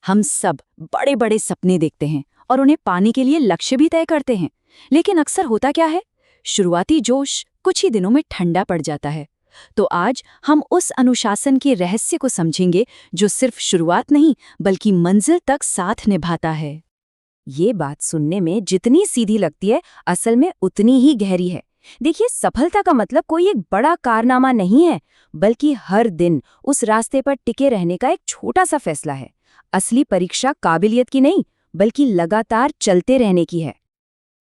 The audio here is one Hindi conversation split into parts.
हम सब बड़े बड़े सपने देखते हैं और उन्हें पाने के लिए लक्ष्य भी तय करते हैं, लेकिन अक्सर होता क्या है, शुरुआती जोश कुछ ही दिनों में ठंडा पड़ जाता है। तो आज हम उस अनुशासन के रहस्य को समझेंगे जो सिर्फ शुरुआत नहीं बल्कि मंजिल तक साथ निभाता है। ये बात सुनने में जितनी सीधी लगती है, असल में उतनी ही गहरी है। देखिए, सफलता का मतलब कोई एक बड़ा कारनामा नहीं है, बल्कि हर दिन उस रास्ते पर टिके रहने का एक छोटा सा फैसला है। असली परीक्षा काबिलियत की नहीं, बल्कि लगातार चलते रहने की है।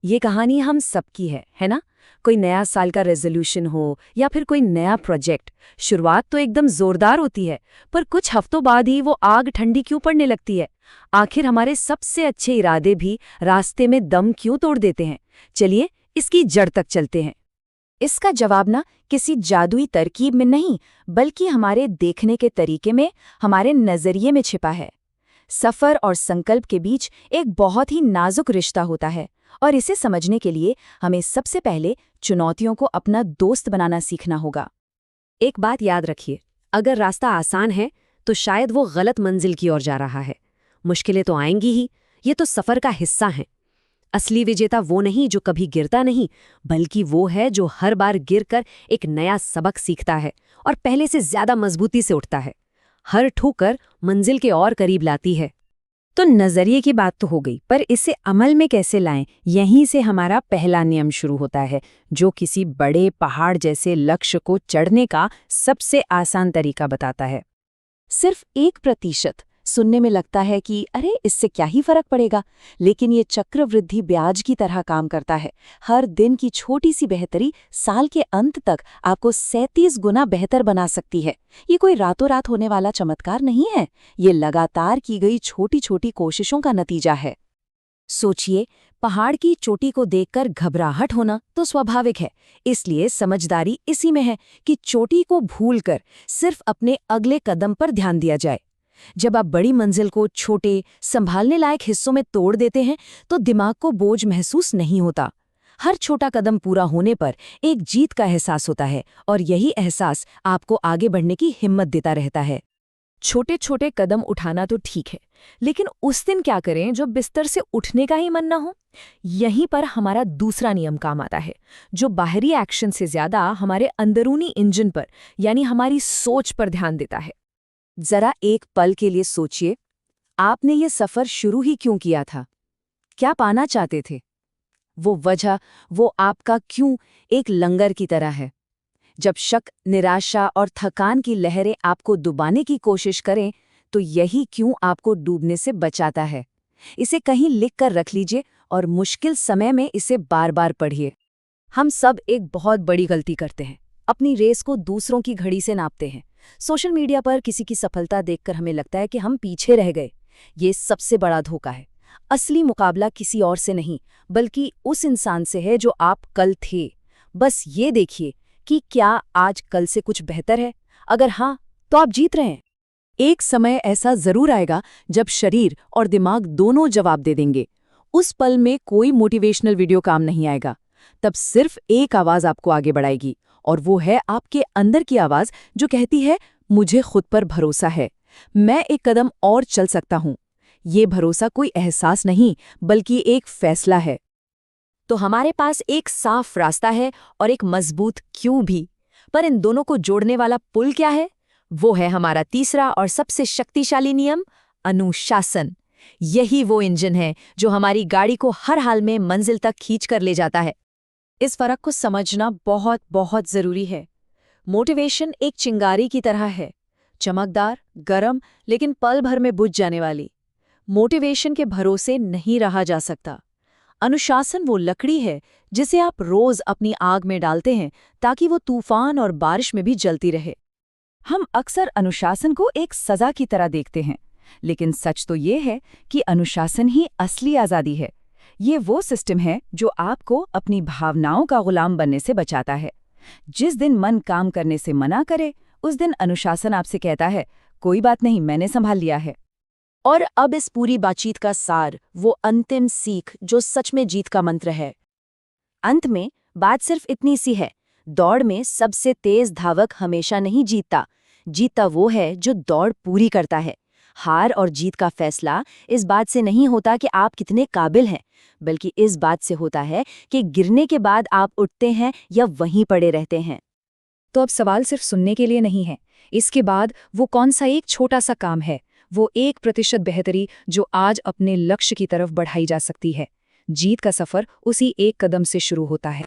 ये कहानी हम सबकी है ना? कोई नया साल का रेजोल्यूशन हो या फिर कोई नया प्रोजेक्ट, शुरुआत तो एकदम जोरदार होती है, पर कुछ हफ्तों बाद ही वो आग ठंडी क्यों पड़ने लगती है? आखिर हमारे सबसे अच्छे इरादे भी रास्ते में दम क्यों तोड़ देते हैं? चलिए इसकी जड़ तक चलते हैं। इसका जवाब ना किसी जादुई तरकीब में नहीं, बल्कि हमारे देखने के तरीके में, हमारे नजरिए में छिपा है। सफर और संकल्प के बीच एक बहुत ही नाजुक रिश्ता होता है, और इसे समझने के लिए हमें सबसे पहले चुनौतियों को अपना दोस्त बनाना सीखना होगा। एक बात याद रखिए, अगर रास्ता आसान है तो शायद वो गलत मंजिल की ओर जा रहा है। मुश्किलें तो आएंगी ही, ये तो सफर का हिस्सा हैं। असली विजेता वो नहीं जो कभी गिरता नहीं, बल्कि वो है जो हर बार गिरकर एक नया सबक सीखता है और पहले से ज्यादा मजबूती से उठता है। हर ठोकर मंजिल के और करीब लाती है। तो नजरिए की बात तो हो गई, पर इसे अमल में कैसे लाएं, यहीं से हमारा पहला नियम शुरू होता है, जो किसी बड़े पहाड़ जैसे लक्ष्य को चढ़ने का सबसे आसान तरीका बताता है। सिर्फ 1% सुनने में लगता है कि अरे इससे क्या ही फर्क पड़ेगा, लेकिन ये चक्रवृद्धि ब्याज की तरह काम करता है। हर दिन की छोटी सी बेहतरी साल के अंत तक आपको 37 गुना बेहतर बना सकती है। ये कोई रातों रात होने वाला चमत्कार नहीं है, ये लगातार की गई छोटी छोटी कोशिशों का नतीजा है। सोचिए, पहाड़ की चोटी को देखकर घबराहट होना तो स्वाभाविक है, इसलिए समझदारी इसी में है कि चोटी को भूलकर सिर्फ अपने अगले कदम पर ध्यान दिया जाए। जब आप बड़ी मंजिल को छोटे, संभालने लायक हिस्सों में तोड़ देते हैं तो दिमाग को बोझ महसूस नहीं होता। हर छोटा कदम पूरा होने पर एक जीत का एहसास होता है, और यही एहसास आपको आगे बढ़ने की हिम्मत देता रहता है। छोटे छोटे कदम उठाना तो ठीक है, लेकिन उस दिन क्या करें जब बिस्तर से उठने का ही मन न हो? यहीं पर हमारा दूसरा नियम काम आता है, जो बाहरी एक्शन से ज्यादा हमारे अंदरूनी इंजन पर, यानी हमारी सोच पर ध्यान देता है। जरा एक पल के लिए सोचिए, आपने ये सफर शुरू ही क्यों किया था? क्या पाना चाहते थे? वो वजह, वो आपका क्यों एक लंगर की तरह है। जब शक, निराशा और थकान की लहरें आपको डुबाने की कोशिश करें, तो यही क्यों आपको डूबने से बचाता है। इसे कहीं लिख कर रख लीजिए और मुश्किल समय में इसे बार बार पढ़िए। हम सब एक बहुत बड़ी गलती करते हैं, अपनी रेस को दूसरों की घड़ी से नापते हैं। सोशल मीडिया पर किसी की सफलता देखकर हमें लगता है कि हम पीछे रह गए। ये सबसे बड़ा धोखा है। असली मुकाबला किसी और से नहीं, बल्कि उस इंसान से है जो आप कल थे। बस ये देखिए कि क्या आज कल से कुछ बेहतर है। अगर हाँ, तो आप जीत रहे हैं। एक समय ऐसा जरूर आएगा जब शरीर और दिमाग दोनों जवाब दे देंगे। उस पल में कोई मोटिवेशनल वीडियो काम नहीं आएगा। तब सिर्फ एक आवाज आपको आगे बढ़ाएगी, और वो है आपके अंदर की आवाज जो कहती है, मुझे खुद पर भरोसा है, मैं एक कदम और चल सकता हूं। ये भरोसा कोई एहसास नहीं, बल्कि एक फैसला है। तो हमारे पास एक साफ रास्ता है और एक मजबूत क्यों भी। पर इन दोनों को जोड़ने वाला पुल क्या है? वो है हमारा तीसरा और सबसे शक्तिशाली नियम, अनुशासन। यही वो इंजन है जो हमारी गाड़ी को हर हाल में मंजिल तक खींच कर ले जाता है। इस फर्क को समझना बहुत बहुत जरूरी है। मोटिवेशन एक चिंगारी की तरह है, चमकदार, गरम, लेकिन पल भर में बुझ जाने वाली। मोटिवेशन के भरोसे नहीं रहा जा सकता। अनुशासन वो लकड़ी है जिसे आप रोज अपनी आग में डालते हैं, ताकि वो तूफान और बारिश में भी जलती रहे। हम अक्सर अनुशासन को एक सजा की तरह देखते हैं, लेकिन सच तो ये है कि अनुशासन ही असली आज़ादी है। ये वो सिस्टम है जो आपको अपनी भावनाओं का गुलाम बनने से बचाता है। जिस दिन मन काम करने से मना करे, उस दिन अनुशासन आपसे कहता है, कोई बात नहीं, मैंने संभाल लिया है। और अब इस पूरी बातचीत का सार, वो अंतिम सीख जो सच में जीत का मंत्र है। अंत में बात सिर्फ इतनी सी है, दौड़ में सबसे तेज धावक हमेशा नहीं जीतता। जीतता वो है जो दौड़ पूरी करता है। हार और जीत का फैसला इस बात से नहीं होता कि आप कितने काबिल हैं, बल्कि इस बात से होता है कि गिरने के बाद आप उठते हैं या वहीं पड़े रहते हैं। तो अब सवाल सिर्फ सुनने के लिए नहीं है। इसके बाद वो कौन सा एक छोटा सा काम है, वो 1% बेहतरी जो आज अपने लक्ष्य की तरफ बढ़ाई जा सकती है। जीत का सफर उसी एक कदम से शुरू होता है।